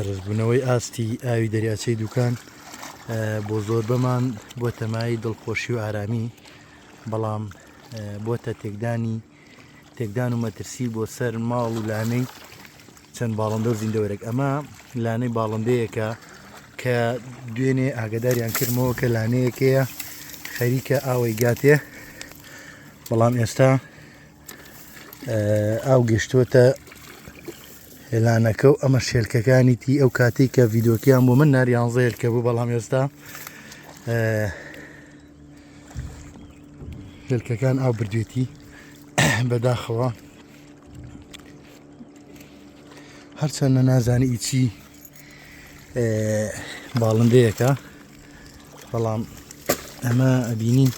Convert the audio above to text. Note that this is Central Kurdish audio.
بەرزبوونەوەی ئاستی ئاوی دەریاچەی دوکان بۆ زۆر بەمان بۆ تەمای دڵخۆشی و ئارامی، بەڵام بۆتە تێکدان و مەترسی بۆ سەر ماڵ و لانەی چەند باڵندە و زیندەوەرێک. ئەمە لانەی باڵندەیەکە کە دوێنێ ئاگداریان کردمەوە کە لانەیەکەیە خەریکە ئاوی گاتێ، بەڵام ئێستا ئاو گەشتووەتە هێلانەکە و ئەمە شێلکەکانیتی ئەو کاتی کە ڤیدۆکیان بۆ من ناریانزە هێلکە بوو، بەڵام ئێستا هێلکەکان ئاو بردوێتی بەداخەوە. هەرچەندە نازانی ئیچی باڵندەیەکە، بەڵام ئەمە ئەبینین